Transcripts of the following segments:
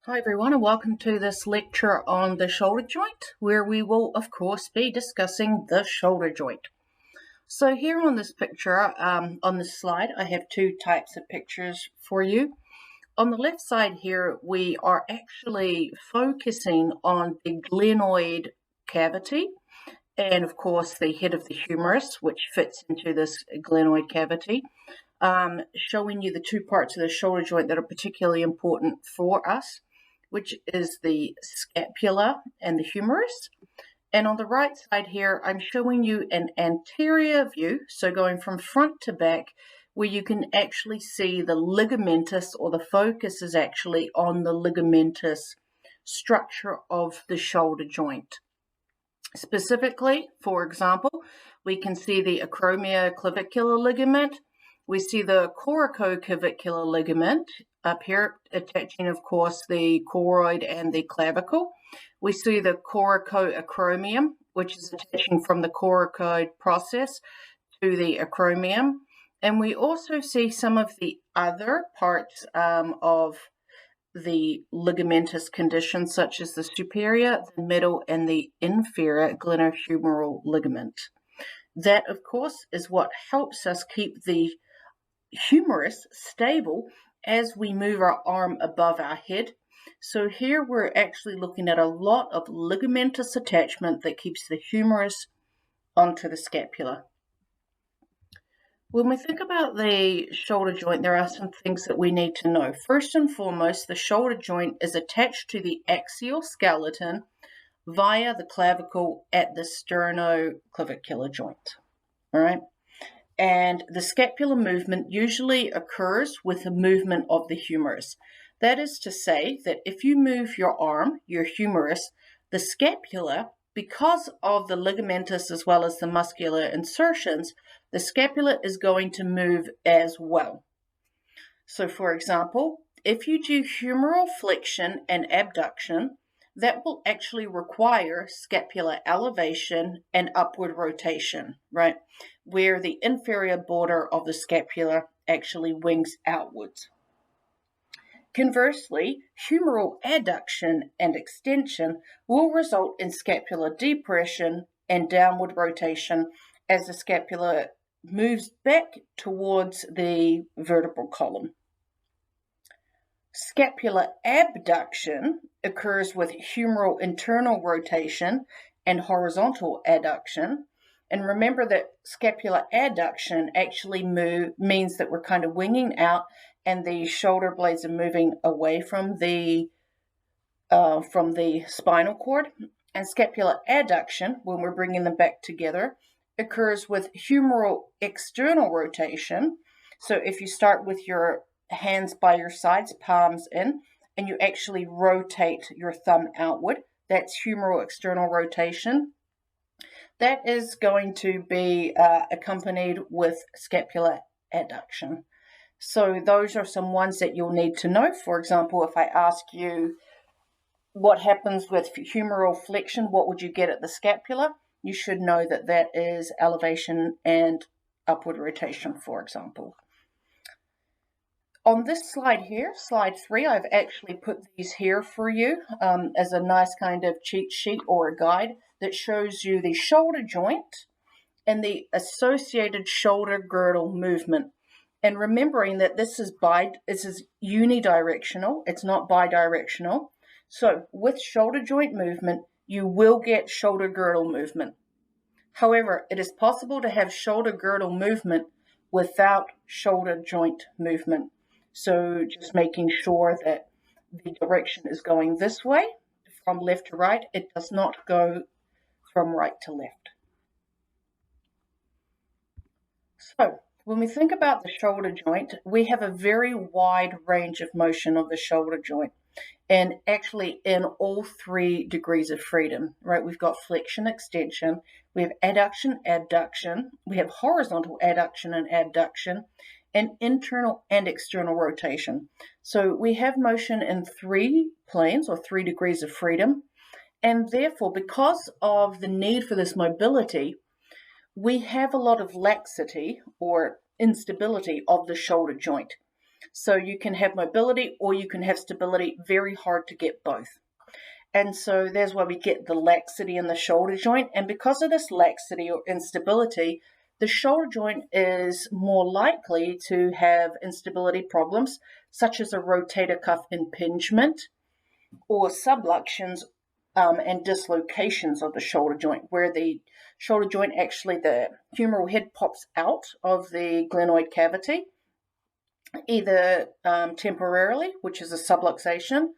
Hi everyone, and welcome to this lecture on the shoulder joint, where we will of course be discussing the shoulder joint. So here on this picture, on this slide, I have two types of pictures for you. On the left side here, we are actually focusing on the glenoid cavity and of course the head of the humerus, which fits into this glenoid cavity, showing you the two parts of the shoulder joint that are particularly important for us, which is the scapula and the humerus. And on the right side here, I'm showing you an anterior view, so going from front to back, where you can actually see the ligamentous, or the focus is actually on the ligamentous structure of the shoulder joint. Specifically, for example, we can see the acromioclavicular ligament. We see the coracoclavicular ligament up here, attaching, of course, the choroid and the clavicle. We see the coracoacromium, which is attaching from the coracoid process to the acromion. And we also see some of the other parts of the ligamentous conditions, such as the superior, the middle, and the inferior glenohumeral ligament. That, of course, is what helps us keep the humerus stable as we move our arm above our head. So here we're actually looking at a lot of ligamentous attachment that keeps the humerus onto the scapula. When we think about the shoulder joint, there are some things that we need to know. First and foremost, the shoulder joint is attached to the axial skeleton via the clavicle at the sternoclavicular joint. All right. And the scapular movement usually occurs with the movement of the humerus. That is to say that if you move your arm, your humerus, the scapula, because of the ligamentous as well as the muscular insertions, the scapula is going to move as well. So for example, if you do humeral flexion and abduction, that will actually require scapular elevation and upward rotation, right? Where the inferior border of the scapula actually wings outwards. Conversely, humeral adduction and extension will result in scapular depression and downward rotation as the scapula moves back towards the vertebral column. Scapular abduction occurs with humeral internal rotation and horizontal adduction. And remember that scapular adduction actually means that we're kind of winging out and the shoulder blades are moving away from the spinal cord. And scapular adduction, when we're bringing them back together, occurs with humeral external rotation. So if you start with your hands by your sides, palms in, and you actually rotate your thumb outward, that's humeral external rotation. That is going to be accompanied with scapular adduction. So those are some ones that you'll need to know. For example, if I ask you what happens with humeral flexion, what would you get at the scapula? You should know that that is elevation and upward rotation, for example. On this slide here, slide 3, I've actually put these here for you as a nice kind of cheat sheet or a guide that shows you the shoulder joint and the associated shoulder girdle movement. And remembering that this is unidirectional, it's not bidirectional. So with shoulder joint movement, you will get shoulder girdle movement. However, it is possible to have shoulder girdle movement without shoulder joint movement. So just making sure that the direction is going this way from left to right. It does not go from right to left. So when we think about the shoulder joint, we have a very wide range of motion of the shoulder joint, and actually in all 3 degrees of freedom, right? We've got flexion, extension, we have adduction, abduction, we have horizontal adduction and abduction, and internal and external rotation. So we have motion in 3 planes or 3 degrees of freedom, and therefore, because of the need for this mobility, we have a lot of laxity or instability of the shoulder joint. So you can have mobility or you can have stability. Very hard to get both. And so that's why we get the laxity in the shoulder joint. And because of this laxity or instability, the shoulder joint is more likely to have instability problems, such as a rotator cuff impingement or subluxations and dislocations of the shoulder joint, where the shoulder joint actually, the humeral head pops out of the glenoid cavity, either temporarily, which is a subluxation,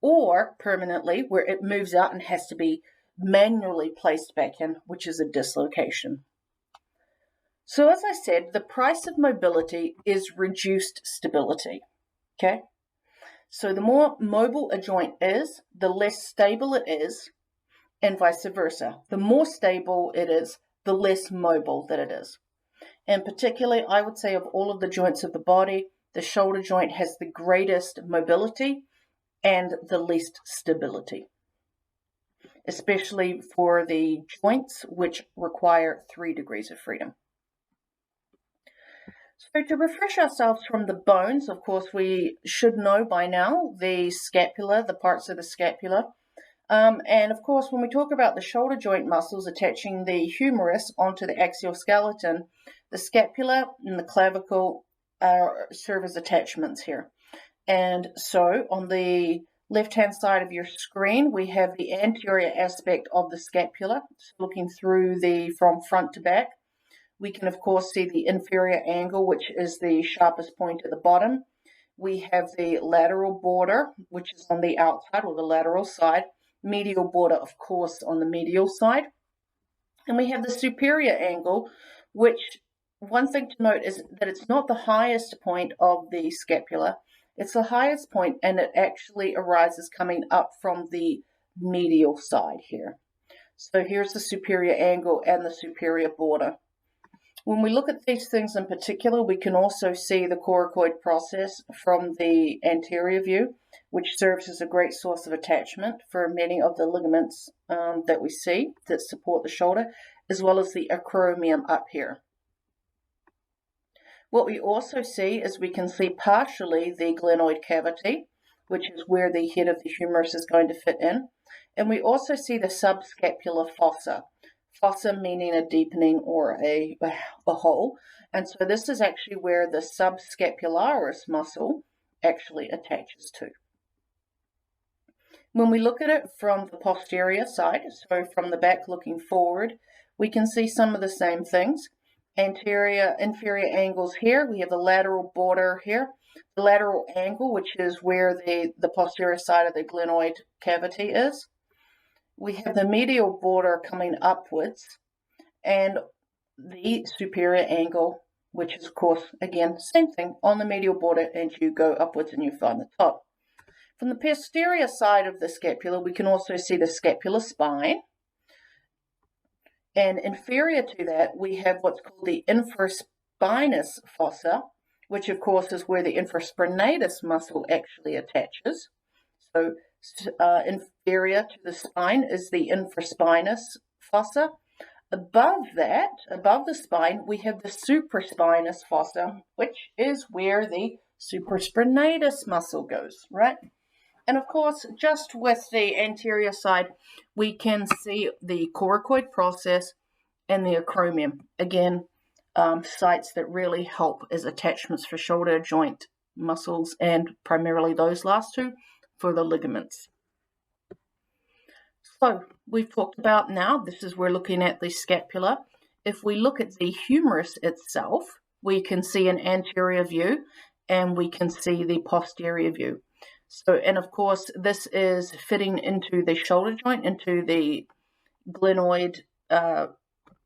or permanently, where it moves out and has to be manually placed back in, which is a dislocation. So as I said, the price of mobility is reduced stability, okay? So the more mobile a joint is, the less stable it is, and vice versa. The more stable it is, the less mobile that it is. And particularly, I would say of all of the joints of the body, the shoulder joint has the greatest mobility and the least stability, especially for the joints which require 3 degrees of freedom. So to refresh ourselves from the bones, of course, we should know by now the scapula, the parts of the scapula. And of course, when we talk about the shoulder joint muscles attaching the humerus onto the axial skeleton, the scapula and the clavicle serve as attachments here. And so on the left-hand side of your screen, we have the anterior aspect of the scapula, looking through from front to back. We can, of course, see the inferior angle, which is the sharpest point at the bottom. We have the lateral border, which is on the outside or the lateral side. Medial border, of course, on the medial side. And we have the superior angle, which one thing to note is that it's not the highest point of the scapula. It's the highest point, and it actually arises coming up from the medial side here. So here's the superior angle and the superior border. When we look at these things in particular, we can also see the coracoid process from the anterior view, which serves as a great source of attachment for many of the ligaments that we see that support the shoulder, as well as the acromion up here. What we also see is we can see partially the glenoid cavity, which is where the head of the humerus is going to fit in. And we also see the subscapular fossa. Fossa meaning a deepening or a hole. And so this is actually where the subscapularis muscle actually attaches to. When we look at it from the posterior side, so from the back looking forward, we can see some of the same things. Anterior, inferior angles here. We have the lateral border here. The lateral angle, which is where the posterior side of the glenoid cavity is. We have the medial border coming upwards, and the superior angle, which is, of course, again, same thing, on the medial border, and you go upwards and you find the top. From the posterior side of the scapula, we can also see the scapular spine. And inferior to that, we have what's called the infraspinous fossa, which, of course, is where the infraspinatus muscle actually attaches. So inferior to the spine is the infraspinous fossa. Above that, above the spine, we have the supraspinous fossa, which is where the supraspinatus muscle goes, right? And of course, just with the anterior side, we can see the coracoid process and the acromion. Again, sites that really help as attachments for shoulder joint muscles, and primarily those last two for the ligaments. So we've talked about now, we're looking at the scapula. If we look at the humerus itself, we can see an anterior view and we can see the posterior view. So, and of course, this is fitting into the shoulder joint, into the glenoid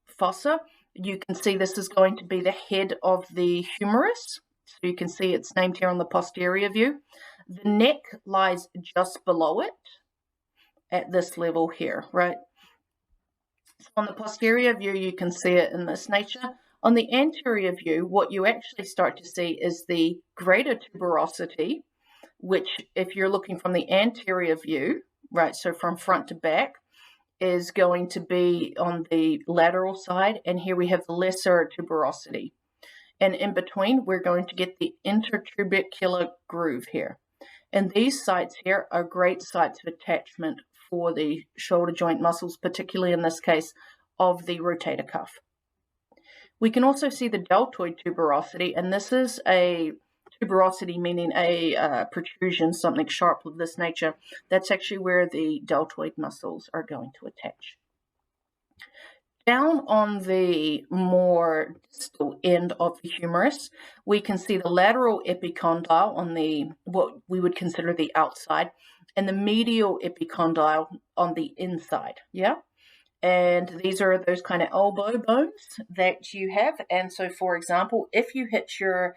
fossa. You can see this is going to be the head of the humerus. So you can see it's named here on the posterior view. The neck lies just below it at this level here, right? So on the posterior view, you can see it in this nature. On the anterior view, what you actually start to see is the greater tuberosity, which, if you're looking from the anterior view, right, so from front to back, is going to be on the lateral side, and here we have the lesser tuberosity. and in between we're going to get the intertrabecular groove here. And these sites here are great sites of attachment for the shoulder joint muscles, particularly in this case of the rotator cuff. We can also see the deltoid tuberosity, and this is a tuberosity meaning a protrusion, something sharp of this nature. That's actually where the deltoid muscles are going to attach. Down on the more distal end of the humerus, we can see the lateral epicondyle on the what we would consider the outside, and the medial epicondyle on the inside. Yeah. And these are those kind of elbow bones that you have. And so, for example, if you hit your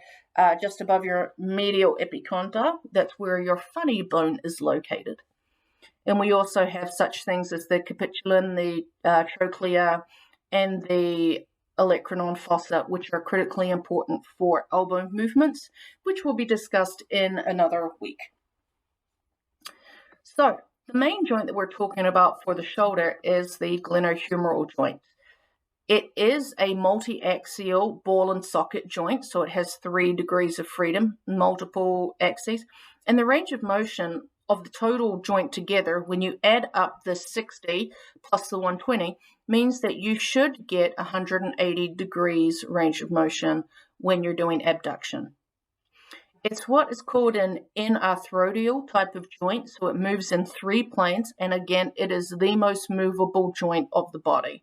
just above your medial epicondyle, that's where your funny bone is located. And we also have such things as the capitulum, the trochlea, and the olecranon fossa, which are critically important for elbow movements, which will be discussed in another week. So, the main joint that we're talking about for the shoulder is the glenohumeral joint. It is a multi-axial ball and socket joint, so it has 3 degrees of freedom, multiple axes, and the range of motion of the total joint together, when you add up the 60 plus the 120, means that you should get 180 degrees range of motion when you're doing abduction. It's what is called an enarthrodial type of joint, so it moves in 3 planes, and again, it is the most movable joint of the body.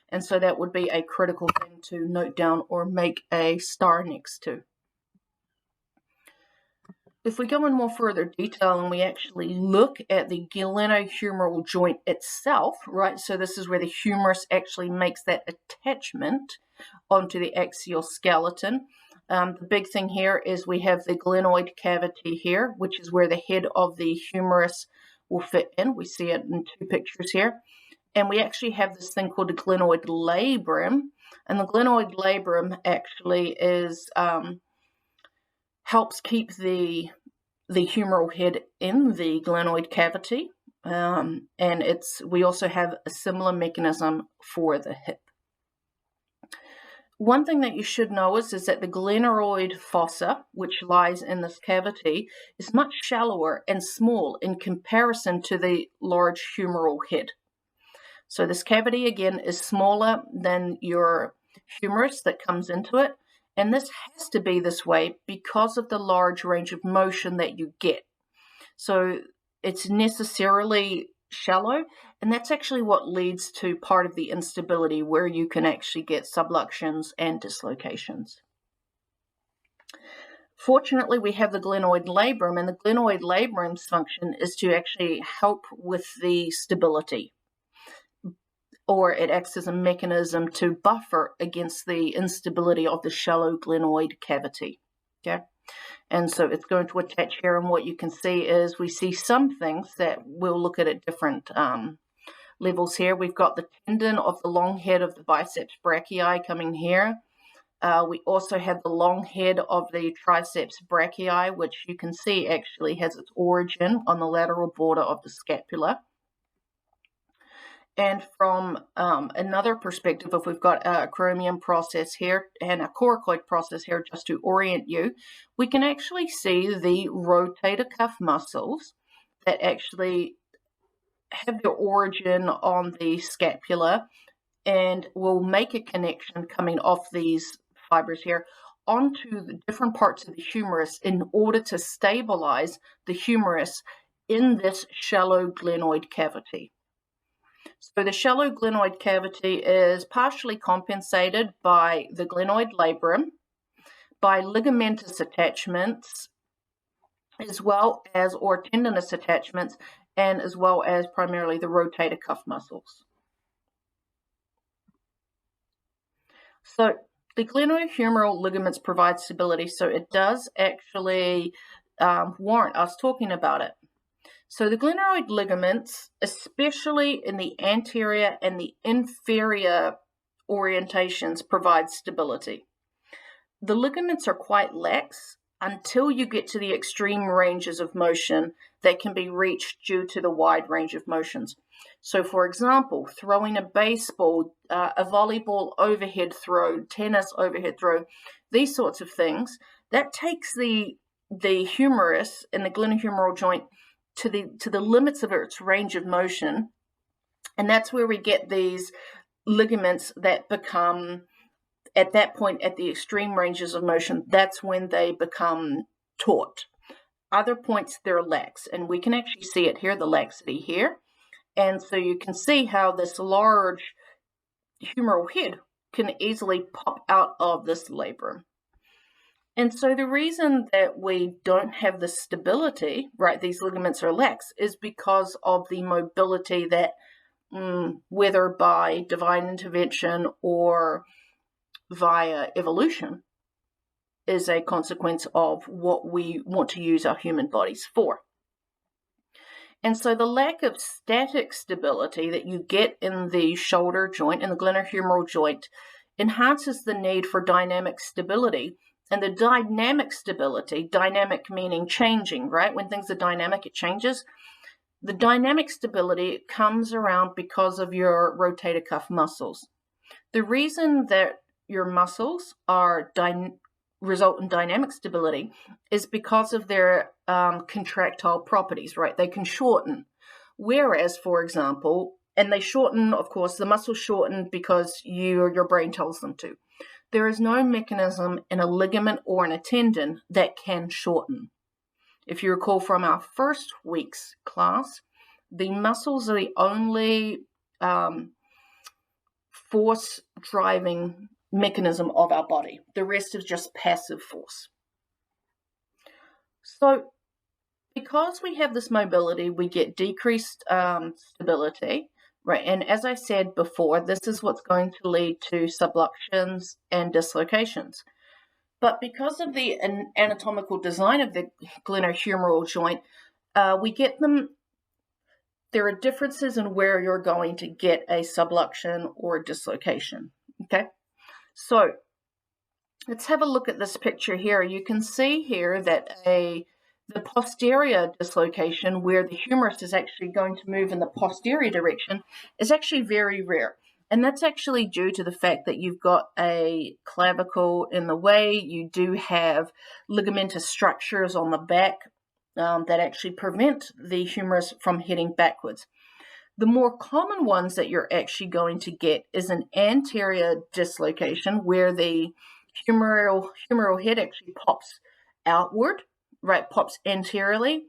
And so that would be a critical thing to note down or make a star next to. If we go in more further detail and we actually look at the glenohumeral joint itself, right, so this is where the humerus actually makes that attachment onto the axial skeleton. The big thing here is we have the glenoid cavity here, which is where the head of the humerus will fit in. We see it in 2 pictures here. And we actually have this thing called the glenoid labrum. And the glenoid labrum actually is helps keep the humeral head in the glenoid cavity. And we also have a similar mechanism for the hip. One thing that you should know is that the glenoid fossa, which lies in this cavity, is much shallower and small in comparison to the large humeral head. So this cavity, again, is smaller than your humerus that comes into it, and this has to be this way because of the large range of motion that you get. So it's necessarily shallow, and that's actually what leads to part of the instability where you can actually get subluxations and dislocations. Fortunately, we have the glenoid labrum, and the glenoid labrum's function is to actually help with the stability, or it acts as a mechanism to buffer against the instability of the shallow glenoid cavity. Okay. And so it's going to attach here, and what you can see is we see some things that we'll look at different levels here. We've got the tendon of the long head of the biceps brachii coming here. We also have the long head of the triceps brachii, which you can see actually has its origin on the lateral border of the scapula. And from another perspective, if we've got a acromion process here and a coracoid process here, just to orient you, we can actually see the rotator cuff muscles that actually have their origin on the scapula and will make a connection coming off these fibers here onto the different parts of the humerus in order to stabilize the humerus in this shallow glenoid cavity. So the shallow glenoid cavity is partially compensated by the glenoid labrum, by ligamentous attachments, as well as or tendinous attachments, and as well as primarily the rotator cuff muscles. So the glenohumeral ligaments provide stability, so it does actually warrant us talking about it. So the glenoid ligaments, especially in the anterior and the inferior orientations, provide stability. The ligaments are quite lax until you get to the extreme ranges of motion that can be reached due to the wide range of motions. So, for example, throwing a baseball, a volleyball overhead throw, tennis overhead throw, these sorts of things, that takes the humerus and the glenohumeral joint to the limits of its range of motion, and that's where we get these ligaments that become, at that point, at the extreme ranges of motion, that's when they become taut. Other points, they're lax, and we can actually see it here, the laxity here. And so you can see how this large humeral head can easily pop out of this labrum. And so the reason that we don't have the stability, right, these ligaments are lax, is because of the mobility that, whether by divine intervention or via evolution, is a consequence of what we want to use our human bodies for. And so the lack of static stability that you get in the shoulder joint, in the glenohumeral joint, enhances the need for dynamic stability. And the dynamic stability, dynamic meaning changing, right? When things are dynamic, it changes. The dynamic stability comes around because of your rotator cuff muscles. The reason that your muscles are result in dynamic stability is because of their contractile properties, right? They can shorten. Whereas, for example, and they shorten, of course, the muscles shorten because your brain tells them to. There is no mechanism in a ligament or in a tendon that can shorten. If you recall from our first week's class, the muscles are the only force driving mechanism of our body. The rest is just passive force. So because we have this mobility, we get decreased stability, right? And as I said before, this is what's going to lead to subluxations and dislocations. But because of the anatomical design of the glenohumeral joint, we get them. There are differences in where you're going to get a subluxation or a dislocation. Okay, so let's have a look at this picture here. You can see here that the posterior dislocation, where the humerus is actually going to move in the posterior direction, is actually very rare. And that's actually due to the fact that you've got a clavicle in the way. You do have ligamentous structures on the back that actually prevent the humerus from heading backwards. The more common ones that you're actually going to get is an anterior dislocation, where the humeral head actually pops outward, right, pops anteriorly.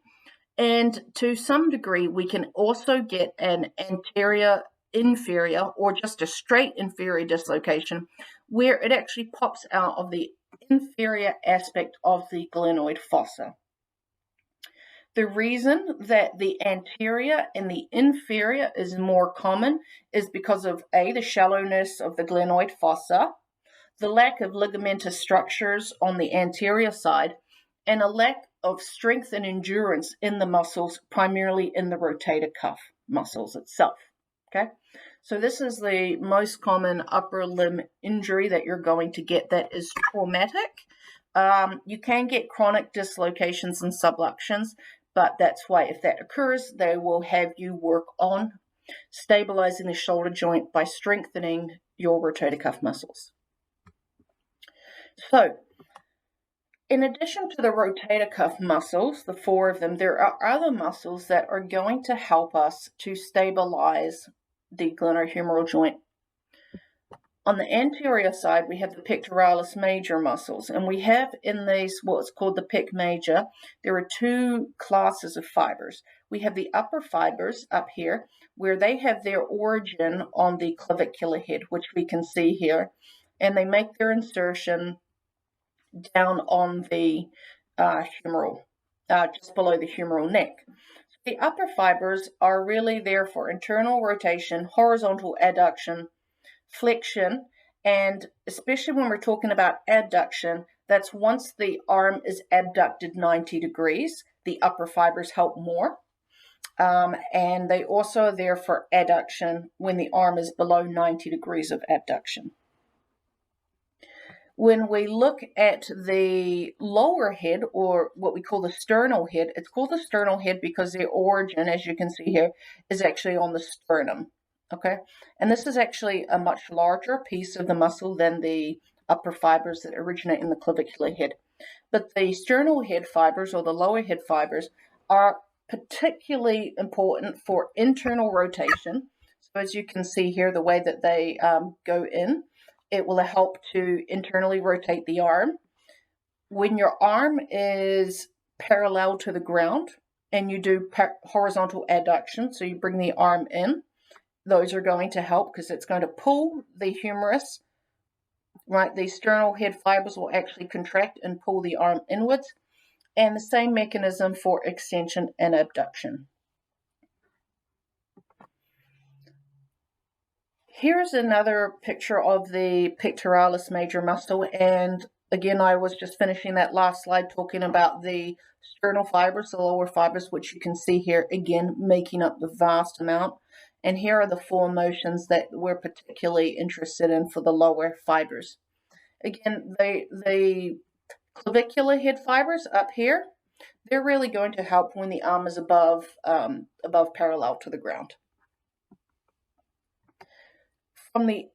And to some degree, we can also get an anterior inferior or just a straight inferior dislocation, where it actually pops out of the inferior aspect of the glenoid fossa. The reason that the anterior and the inferior is more common is because of the shallowness of the glenoid fossa, the lack of ligamentous structures on the anterior side, and a lack of strength and endurance in the muscles, primarily in the rotator cuff muscles itself. Okay, so this is the most common upper limb injury that you're going to get that is traumatic. You can get chronic dislocations and subluxations, but that's why if that occurs, they will have you work on stabilizing the shoulder joint by strengthening your rotator cuff muscles. So, in addition to the rotator cuff muscles, the 4 of them, there are other muscles that are going to help us to stabilize the glenohumeral joint. On the anterior side, we have the pectoralis major muscles, and we have in these what's called the pec major, there are 2 classes of fibers. We have the upper fibers up here, where they have their origin on the clavicular head, which we can see here, and they make their insertion down on the humeral, just below the humeral neck. The upper fibers are really there for internal rotation, horizontal adduction, flexion, and especially when we're talking about adduction, that's once the arm is abducted 90 degrees, the upper fibers help more. And they also are there for adduction when the arm is below 90 degrees of abduction. When we look at the lower head, or what we call the sternal head, it's called the sternal head because the origin, as you can see here, is actually on the sternum. Okay, and this is actually a much larger piece of the muscle than the upper fibers that originate in the clavicular head. But the sternal head fibers, or the lower head fibers, are particularly important for internal rotation. So as you can see here, the way that they go in, it will help to internally rotate the arm. When your arm is parallel to the ground and you do horizontal adduction, so you bring the arm in, those are going to help because it's going to pull the humerus, right? The sternal head fibers will actually contract and pull the arm inwards, and the same mechanism for extension and abduction. Here's another picture of the pectoralis major muscle, and again, I was just finishing that last slide talking about the sternal fibers, the lower fibers, which you can see here, again, making up the vast amount. And here are the 4 motions that we're particularly interested in for the lower fibers. Again, the clavicular head fibers up here, they're really going to help when the arm is above parallel to the ground. From the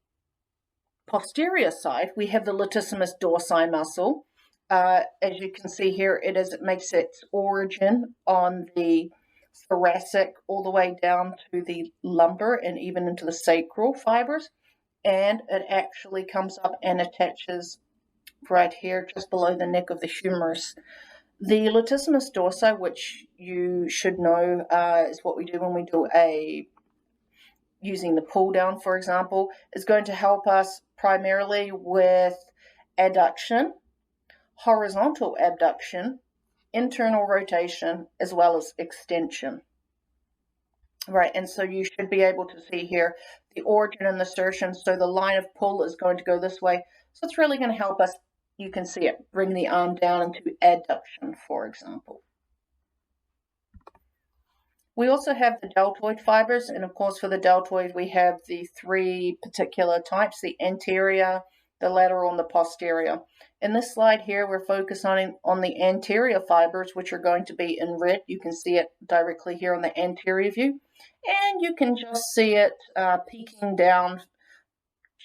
posterior side, we have the latissimus dorsi muscle. As you can see here, it makes its origin on the thoracic all the way down to the lumbar and even into the sacral fibers. And it actually comes up and attaches right here just below the neck of the humerus. The latissimus dorsi, which you should know, is what we do when we do using the pull down, for example, is going to help us primarily with adduction, horizontal abduction, internal rotation, as well as extension. Right, and so you should be able to see here the origin and the insertion. So the line of pull is going to go this way. So it's really going to help us, you can see it, bring the arm down into adduction, for example. We also have the deltoid fibers, and of course for the deltoid we have the 3 particular types, the anterior, the lateral, and the posterior. In this slide here, we're focusing on the anterior fibers, which are going to be in red. You can see it directly here on the anterior view, and you can just see it peeking down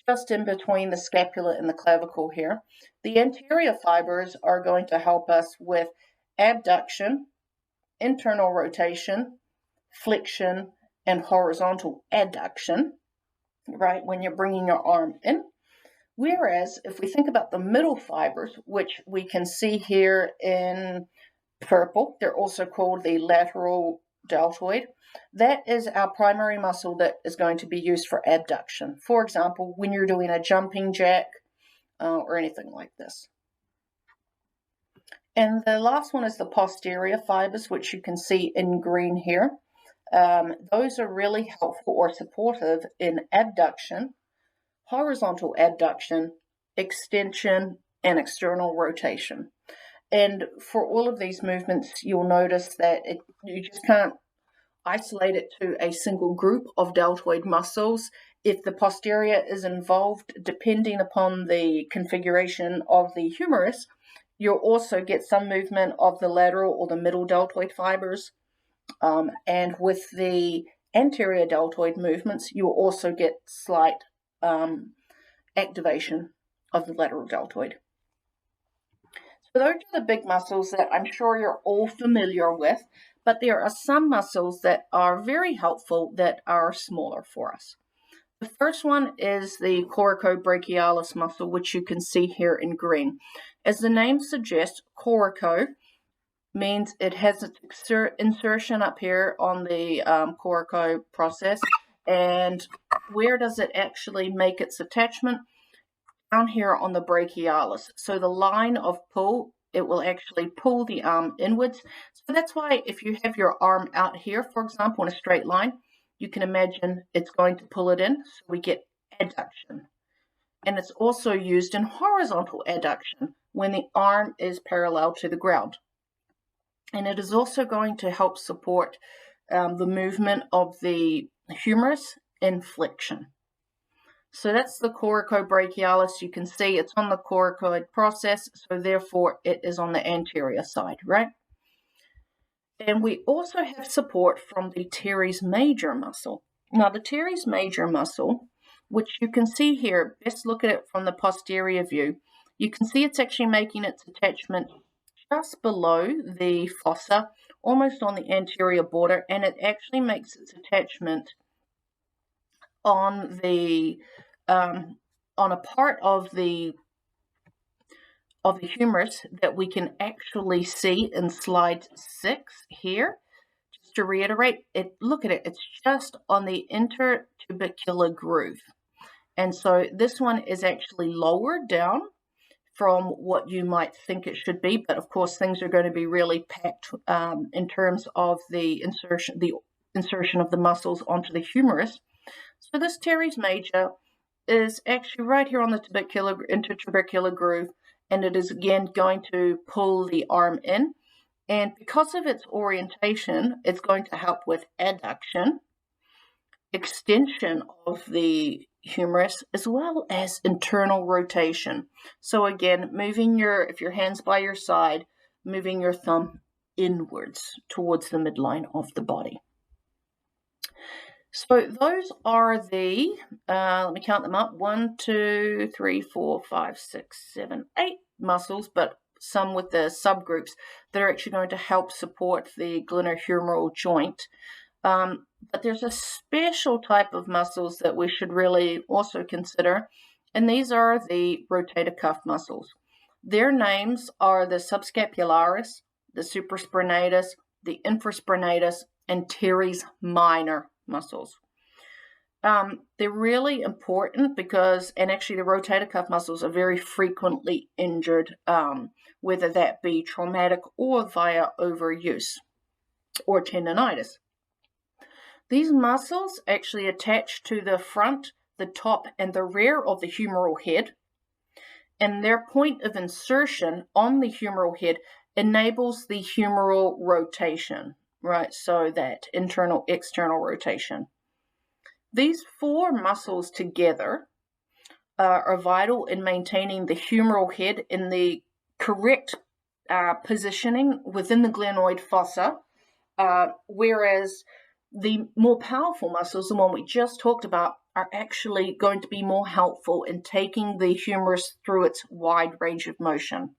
just in between the scapula and the clavicle here. The anterior fibers are going to help us with abduction, internal rotation, flexion, and horizontal adduction, right, when you're bringing your arm in. Whereas if we think about the middle fibers, which we can see here in purple, they're also called the lateral deltoid. That is our primary muscle that is going to be used for abduction. For example, when you're doing a jumping jack or anything like this. And the last one is the posterior fibers, which you can see in green here. Those are really helpful or supportive in abduction, horizontal abduction, extension, and external rotation. And for all of these movements, you'll notice that you just can't isolate it to a single group of deltoid muscles. If the posterior is involved, depending upon the configuration of the humerus, you'll also get some movement of the lateral or the middle deltoid fibers. And with the anterior deltoid movements, you will also get slight activation of the lateral deltoid. So those are the big muscles that I'm sure you're all familiar with, but there are some muscles that are very helpful that are smaller for us. The first one is the coracobrachialis muscle, which you can see here in green. As the name suggests, coraco means it has its insertion up here on the coraco process. And where does it actually make its attachment? Down here on the brachialis. So the line of pull, it will actually pull the arm inwards. So that's why if you have your arm out here, for example, in a straight line, you can imagine it's going to pull it in. So we get adduction. And it's also used in horizontal adduction when the arm is parallel to the ground. And it is also going to help support the movement of the humerus in flexion. So that's the coracobrachialis. You can see it's on the coracoid process, so therefore it is on the anterior side, right? And we also have support from the teres major muscle. Now the teres major muscle which you can see here. Best look at it from the posterior view. You can see it's actually making its attachment just below the fossa, almost on the anterior border, and it actually makes its attachment on the on a part of the humerus that we can actually see in slide 6 here. Just to reiterate, look at it, it's just on the intertubercular groove. And so this one is actually lower down from what you might think it should be, but of course things are going to be really packed in terms of the insertion of the muscles onto the humerus. So this teres major is actually right here on the intertubercular groove, and it is again going to pull the arm in. And because of its orientation, it's going to help with adduction, extension of the humerus, as well as internal rotation. So again, if your hand's by your side, moving your thumb inwards towards the midline of the body. So those are the, let me count them up, 1, 2, 3, 4, 5, 6, 7, 8 muscles, but some with the subgroups that are actually going to help support the glenohumeral joint. But there's a special type of muscles that we should really also consider, and these are the rotator cuff muscles. Their names are the subscapularis, the supraspinatus, the infraspinatus, and teres minor muscles. They're really important because, and actually the rotator cuff muscles are very frequently injured, whether that be traumatic or via overuse or tendonitis. These muscles actually attach to the front, the top, and the rear of the humeral head, and their point of insertion on the humeral head enables the humeral rotation, right? So that internal-external rotation. These 4 muscles together are vital in maintaining the humeral head in the correct positioning within the glenoid fossa, whereas the more powerful muscles, the one we just talked about, are actually going to be more helpful in taking the humerus through its wide range of motion.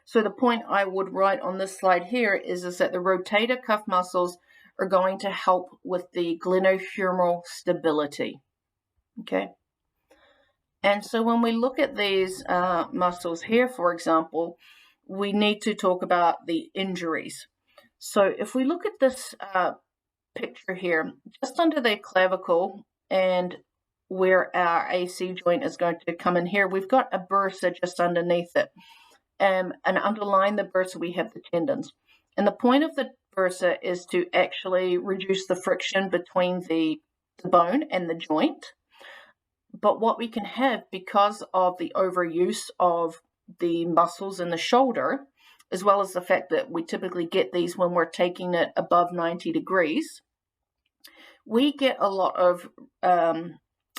So the point I would write on this slide here is that the rotator cuff muscles are going to help with the glenohumeral stability. Okay. And so when we look at these muscles here, for example, we need to talk about the injuries. So if we look at this picture here, just under the clavicle and where our AC joint is going to come in here, we've got a bursa just underneath it. And underlying the bursa, we have the tendons. And the point of the bursa is to actually reduce the friction between the bone and the joint. But what we can have, because of the overuse of the muscles in the shoulder, as well as the fact that we typically get these when we're taking it above 90 degrees, we get a lot of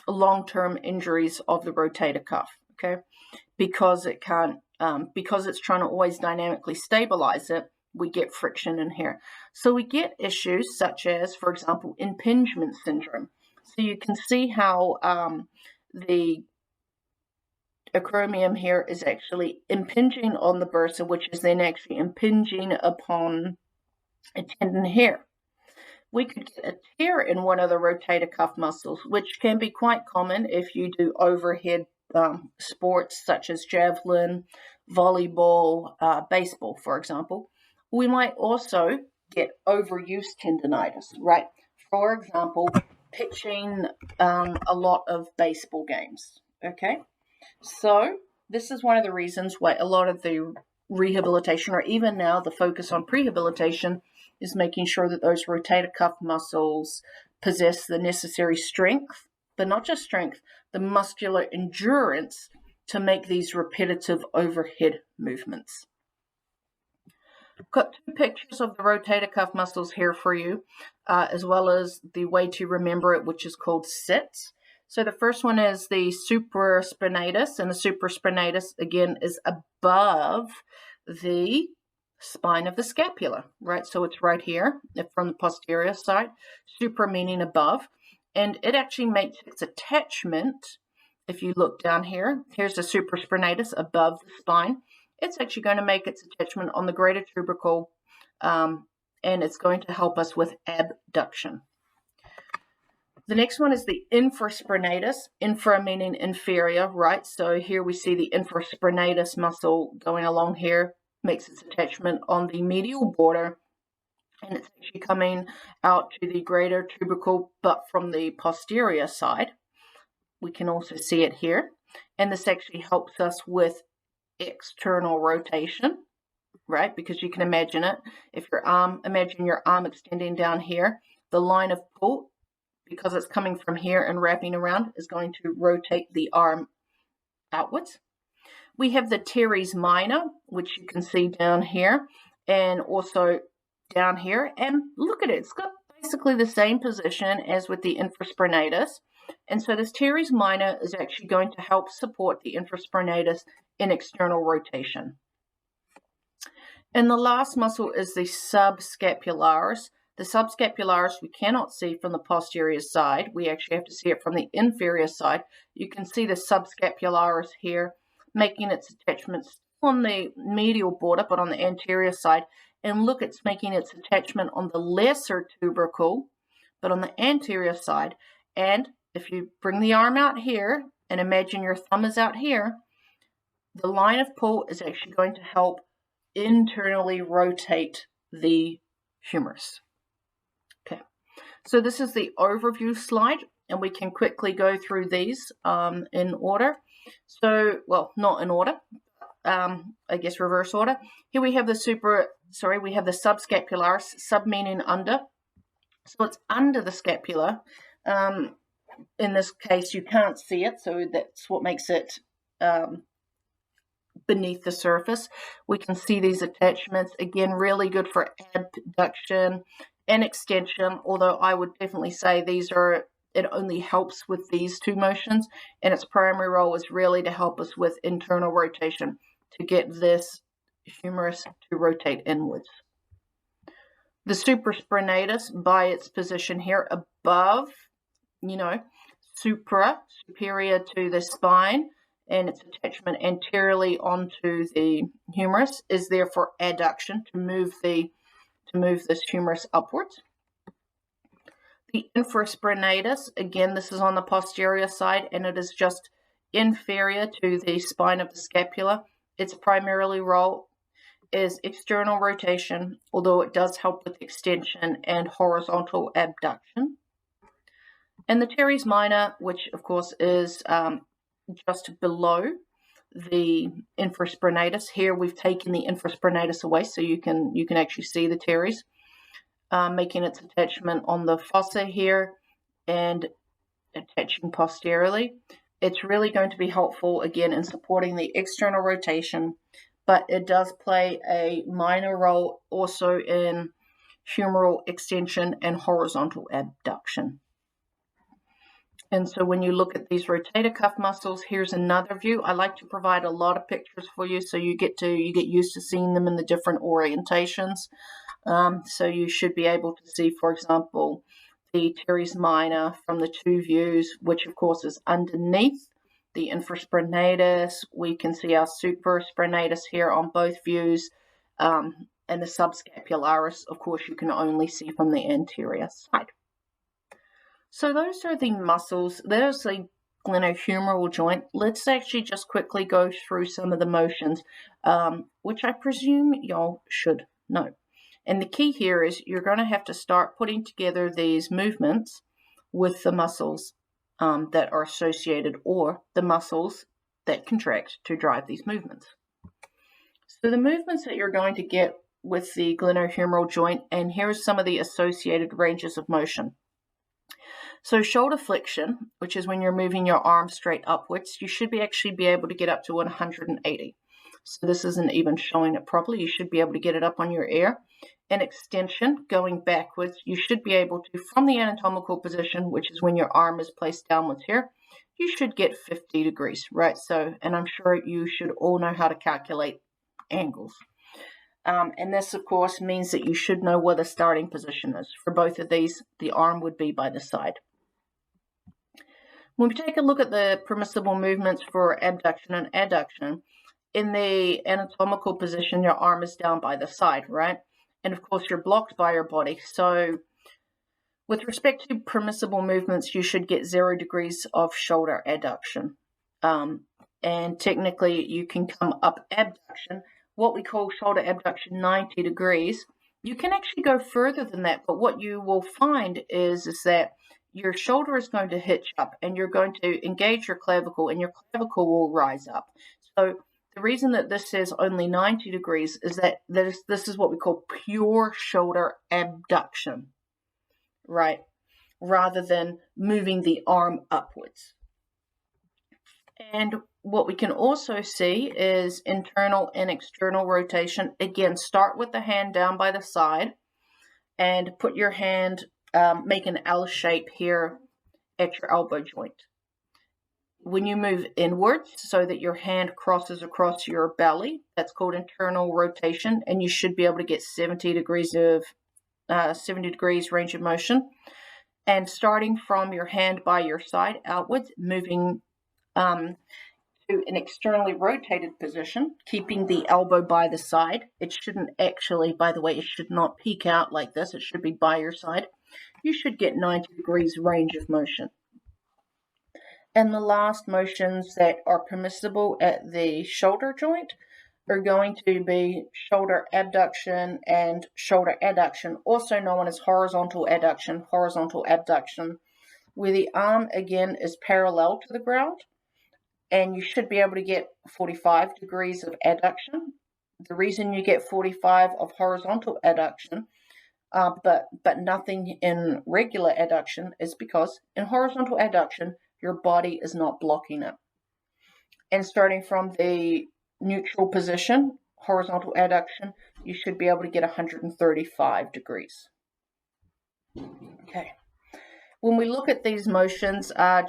long-term injuries of the rotator cuff, okay? Because it can't, because it's trying to always dynamically stabilize it, we get friction in here. So we get issues such as, for example, impingement syndrome. So you can see how the acromion here is actually impinging on the bursa, which is then actually impinging upon a tendon here. We could get a tear in one of the rotator cuff muscles, which can be quite common if you do overhead sports such as javelin, volleyball, baseball, for example. We might also get overuse tendonitis, right? For example, pitching a lot of baseball games, okay? So this is one of the reasons why a lot of the rehabilitation, or even now the focus on prehabilitation, is making sure that those rotator cuff muscles possess the necessary strength, but not just strength, the muscular endurance to make these repetitive overhead movements. I've got 2 pictures of the rotator cuff muscles here for you, as well as the way to remember it, which is called sits. So the first one is the supraspinatus, and the supraspinatus, again, is above the spine of the scapula, right? So it's right here from the posterior side, supra meaning above. and it actually makes its attachment. If you look down here, here's the supraspinatus above the spine. It's actually going to make its attachment on the greater tubercle, and it's going to help us with abduction. The next one is the infraspinatus, infra meaning inferior, right? So here we see the infraspinatus muscle going along here, makes its attachment on the medial border, and it's actually coming out to the greater tubercle, but from the posterior side. We can also see it here. And this actually helps us with external rotation, right? Because you can imagine it. If your arm, imagine your arm extending down here, the line of pull, because it's coming from here and wrapping around, is going to rotate the arm outwards. We have the teres minor, which you can see down here, and also down here. And look at it, it's got basically the same position as with the infraspinatus. And so this teres minor is actually going to help support the infraspinatus in external rotation. And the last muscle is the subscapularis. The subscapularis we cannot see from the posterior side. We actually have to see it from the inferior side. You can see the subscapularis here, making its attachments on the medial border, but on the anterior side. And look, it's making its attachment on the lesser tubercle, but on the anterior side. And if you bring the arm out here and imagine your thumb is out here, the line of pull is actually going to help internally rotate the humerus. Okay, so this is the overview slide, and we can quickly go through these in order. So, well, not in order, I guess reverse order. Here we have the subscapularis, sub meaning under. So it's under the scapula. In this case, you can't see it, so that's what makes it beneath the surface. We can see these attachments. Again, really good for abduction and extension, although I would definitely say it only helps with these two motions, and its primary role is really to help us with internal rotation, to get this humerus to rotate inwards. The supraspinatus, by its position here above, superior to the spine, and its attachment anteriorly onto the humerus, is there for adduction, to move this humerus upwards. The infraspinatus, again, this is on the posterior side, and it is just inferior to the spine of the scapula. Its primarily role is external rotation, although it does help with extension and horizontal abduction. And the teres minor, which of course is just below the infraspinatus. Here we've taken the infraspinatus away, so you can actually see the teres, making its attachment on the fossa here and attaching posteriorly. It's really going to be helpful, again, in supporting the external rotation, but it does play a minor role also in humeral extension and horizontal abduction. And so when you look at these rotator cuff muscles, here's another view. I like to provide a lot of pictures for you so you get used to seeing them in the different orientations. So you should be able to see, for example, the teres minor from the two views, which of course is underneath the infraspinatus. We can see our supraspinatus here on both views, and the subscapularis, of course, you can only see from the anterior side. So those are the muscles. There's the glenohumeral joint. Let's actually just quickly go through some of the motions, which I presume y'all should know. And the key here is you're going to have to start putting together these movements with the muscles that are associated, or the muscles that contract to drive these movements. So the movements that you're going to get with the glenohumeral joint, and here's some of the associated ranges of motion. So shoulder flexion, which is when you're moving your arm straight upwards, you should actually be able to get up to 180. So this isn't even showing it properly. You should be able to get it up on your ear. And extension, going backwards, you should be able to, from the anatomical position, which is when your arm is placed downwards here, you should get 50 degrees, right? So, and I'm sure you should all know how to calculate angles. And this, of course, means that you should know where the starting position is. For both of these, the arm would be by the side. When we take a look at the permissible movements for abduction and adduction, in the anatomical position, your arm is down by the side, right? And of course, you're blocked by your body. So with respect to permissible movements, you should get 0 degrees of shoulder adduction. And technically, you can come up abduction, what we call shoulder abduction 90 degrees. You can actually go further than that, but what you will find is that your shoulder is going to hitch up and you're going to engage your clavicle and your clavicle will rise up. So the reason that this says only 90 degrees is that this is what we call pure shoulder abduction, right? Rather than moving the arm upwards. And what we can also see is internal and external rotation. Again, start with the hand down by the side and put your hand, make an L shape here at your elbow joint. When you move inwards so that your hand crosses across your belly, that's called internal rotation, and you should be able to get 70 degrees range of motion. And starting from your hand by your side outwards, moving to an externally rotated position, keeping the elbow by the side. It shouldn't actually, by the way, it should not peek out like this. It should be by your side. You should get 90 degrees range of motion. And the last motions that are permissible at the shoulder joint are going to be shoulder abduction and shoulder adduction, also known as horizontal adduction, horizontal abduction, where the arm again is parallel to the ground, and you should be able to get 45 degrees of adduction. The reason you get 45 of horizontal adduction, but nothing in regular adduction, is because in horizontal adduction, your body is not blocking it. And starting from the neutral position, horizontal adduction, you should be able to get 135 degrees. Okay. When we look at these motions, I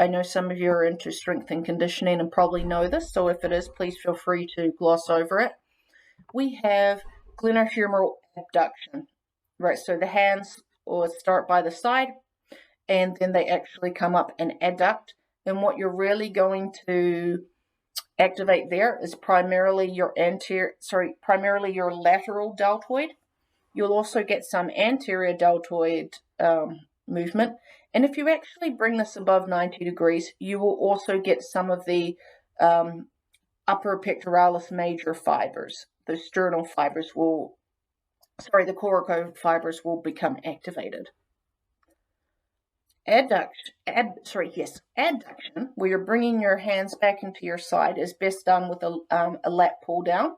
know some of you are into strength and conditioning and probably know this, so if it is, please feel free to gloss over it. We have glenohumeral abduction, right? So the hands will start by the side, and then they actually come up and adduct. And what you're really going to activate there is primarily your lateral deltoid. You'll also get some anterior deltoid movement. And if you actually bring this above 90 degrees, you will also get some of the upper pectoralis major fibers. The sternal fibers the coracoid fibers will become activated. Adduction, where you're bringing your hands back into your side, is best done with a lat pull down.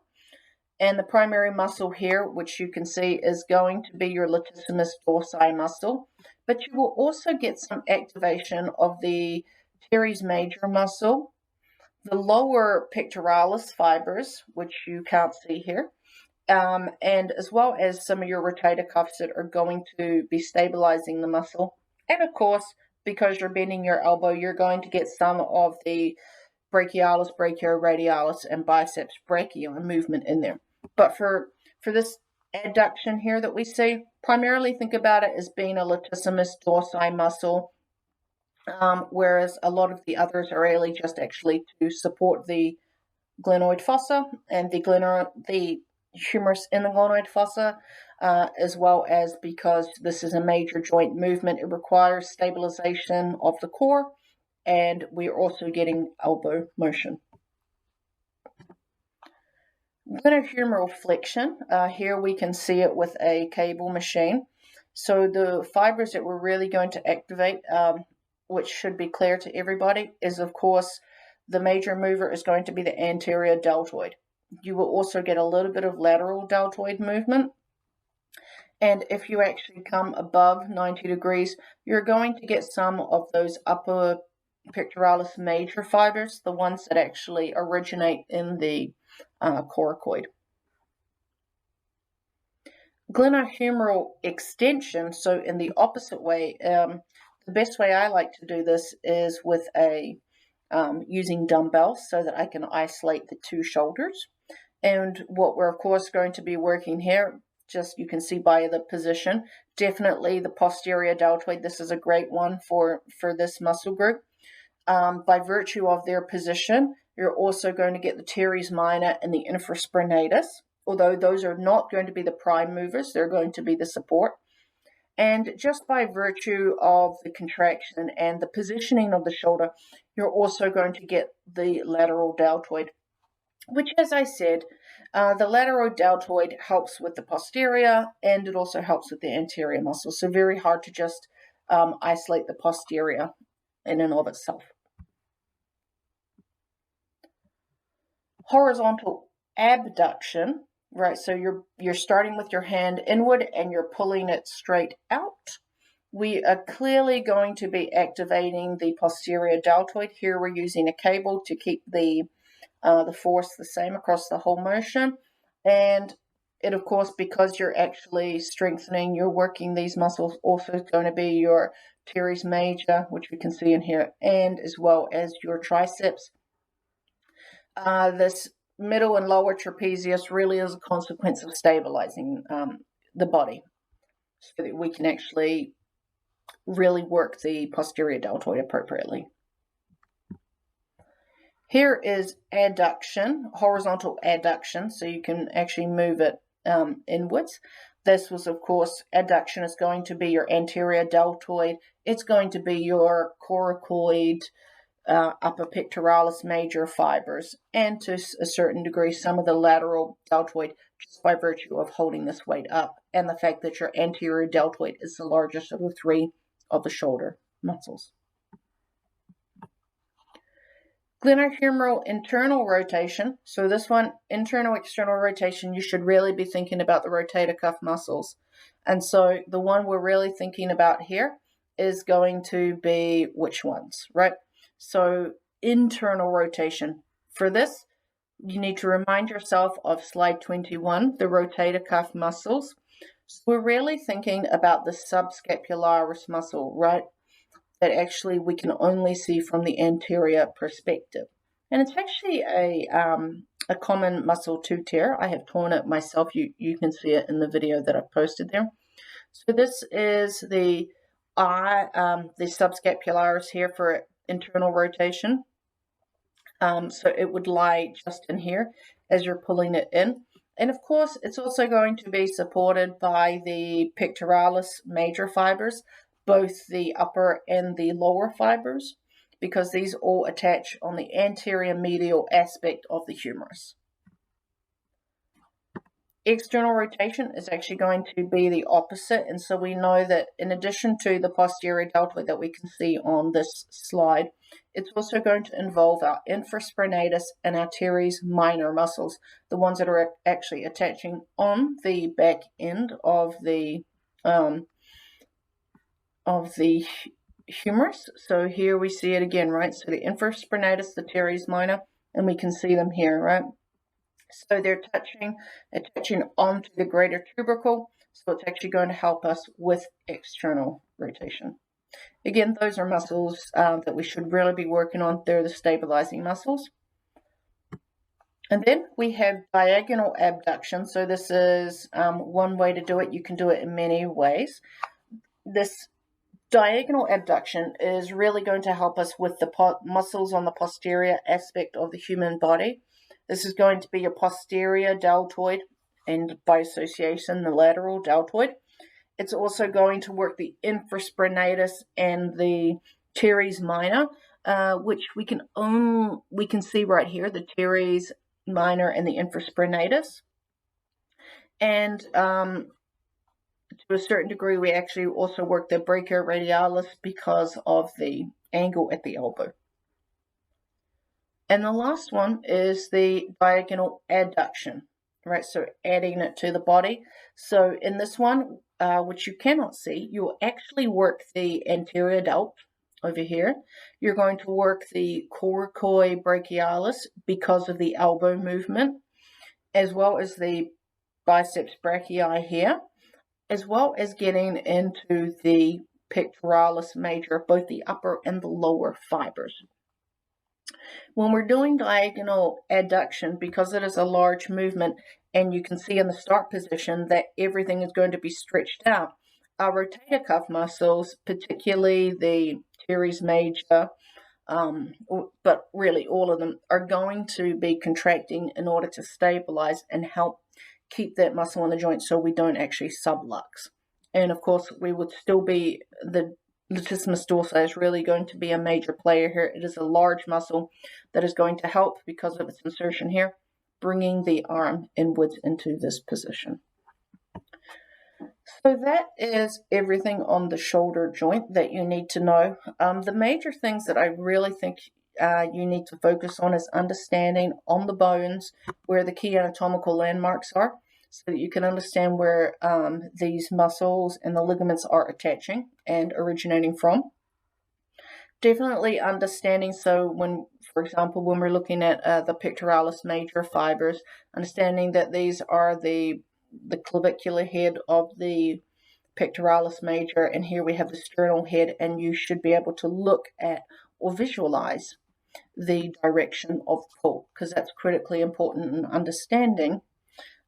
And the primary muscle here, which you can see, is going to be your latissimus dorsi muscle. But you will also get some activation of the teres major muscle, the lower pectoralis fibers, which you can't see here, and as well as some of your rotator cuffs that are going to be stabilizing the muscle. And of course, because you're bending your elbow, you're going to get some of the brachialis, brachioradialis, and biceps brachii movement in there. But for this adduction here that we see, primarily think about it as being a latissimus dorsi muscle, whereas a lot of the others are really just actually to support the glenoid fossa and the humerus in the glenoid fossa, as well as because this is a major joint movement, it requires stabilization of the core, and we're also getting elbow motion. Glenohumeral flexion, here we can see it with a cable machine. So the fibers that we're really going to activate, which should be clear to everybody, is of course the major mover is going to be the anterior deltoid. You will also get a little bit of lateral deltoid movement. And if you actually come above 90 degrees, you're going to get some of those upper pectoralis major fibers, the ones that actually originate in the coracoid. Glenohumeral extension, so in the opposite way, the best way I like to do this is with using dumbbells so that I can isolate the two shoulders. And what we're of course going to be working here just you can see by the position. Definitely the posterior deltoid, this is a great one for this muscle group. By virtue of their position, you're also going to get the teres minor and the infraspinatus, although those are not going to be the prime movers, they're going to be the support. And just by virtue of the contraction and the positioning of the shoulder, you're also going to get the lateral deltoid, which, as I said, the lateral deltoid helps with the posterior and it also helps with the anterior muscle. So very hard to just isolate the posterior in and of itself. Horizontal abduction, right? So you're starting with your hand inward and you're pulling it straight out. We are clearly going to be activating the posterior deltoid. Here we're using a cable to keep the force the same across the whole motion. And it, of course, because you're actually strengthening, you're working these muscles, also is going to be your teres major, which we can see in here, and as well as your triceps. This middle and lower trapezius really is a consequence of stabilizing the body so that we can actually really work the posterior deltoid appropriately. Here is adduction, horizontal adduction, so you can actually move it inwards. This was, of course, adduction is going to be your anterior deltoid. It's going to be your coracoid, upper pectoralis major fibers, and to a certain degree some of the lateral deltoid, just by virtue of holding this weight up and the fact that your anterior deltoid is the largest of the three of the shoulder muscles. Glenohumeral internal rotation. So this one, internal external rotation, you should really be thinking about the rotator cuff muscles. And so the one we're really thinking about here is going to be which ones, right? So internal rotation. For this, you need to remind yourself of slide 21, the rotator cuff muscles. So we're really thinking about the subscapularis muscle, right? That actually we can only see from the anterior perspective. And it's actually a common muscle to tear. I have torn it myself. You can see it in the video that I've posted there. So this is the subscapularis here for internal rotation. So it would lie just in here as you're pulling it in. And of course, it's also going to be supported by the pectoralis major fibers, both the upper and the lower fibers, because these all attach on the anterior medial aspect of the humerus. External rotation is actually going to be the opposite, and so we know that in addition to the posterior deltoid that we can see on this slide, it's also going to involve our infraspinatus and our teres minor muscles, the ones that are actually attaching on the back end of the humerus. So here we see it again, right? So the infraspinatus, the teres minor, and we can see them here, right? So they're attaching onto the greater tubercle, so it's actually going to help us with external rotation. Again, those are muscles that we should really be working on. They're the stabilizing muscles. And then we have diagonal abduction. So this is one way to do it. You can do it in many ways. This diagonal abduction is really going to help us with the muscles on the posterior aspect of the human body. This is going to be your posterior deltoid and by association the lateral deltoid. It's also going to work the infraspinatus and the teres minor, which we can see right here, the teres minor and the infraspinatus. And to a certain degree, we actually also work the brachioradialis because of the angle at the elbow. And the last one is the diagonal adduction, right? So adding it to the body. So in this one, which you cannot see, you'll actually work the anterior delt over here. You're going to work the coracoid brachialis because of the elbow movement, as well as the biceps brachii here, as well as getting into the pectoralis major, both the upper and the lower fibers. When we're doing diagonal adduction, because it is a large movement, and you can see in the start position that everything is going to be stretched out. Our rotator cuff muscles, particularly the teres major, but really all of them, are going to be contracting in order to stabilize and help keep that muscle in the joint so we don't actually sublux. And of course, we would still be, the latissimus dorsi is really going to be a major player here. It is a large muscle that is going to help, because of its insertion here, bringing the arm inwards into this position. So that is everything on the shoulder joint that you need to know. The major things that I really think you need to focus on is understanding on the bones where the key anatomical landmarks are, so that you can understand where these muscles and the ligaments are attaching and originating from. Definitely understanding, so when, for example, when we're looking at the pectoralis major fibers, understanding that these are the clavicular head of the pectoralis major, and here we have the sternal head, and you should be able to look at or visualize the direction of pull, because that's critically important in understanding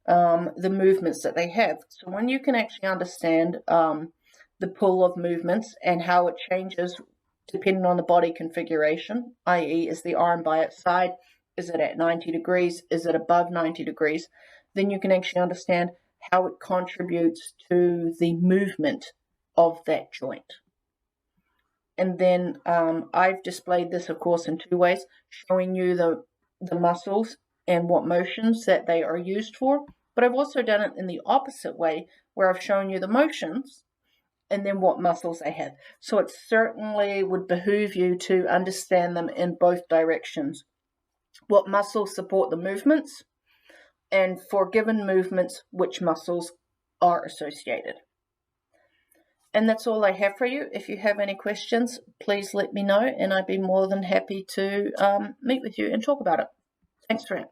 the movements that they have. So when you can actually understand the pull of movements and how it changes depending on the body configuration, i.e. is the arm by its side, is it at 90 degrees, is it above 90 degrees, then you can actually understand how it contributes to the movement of that joint. And then I've displayed this, of course, in two ways, showing you the muscles and what motions that they are used for, but I've also done it in the opposite way, where I've shown you the motions and then what muscles they have. So it certainly would behoove you to understand them in both directions. What muscles support the movements, and for given movements, which muscles are associated. And that's all I have for you. If you have any questions, please let me know, and I'd be more than happy to meet with you and talk about it. Thanks for it.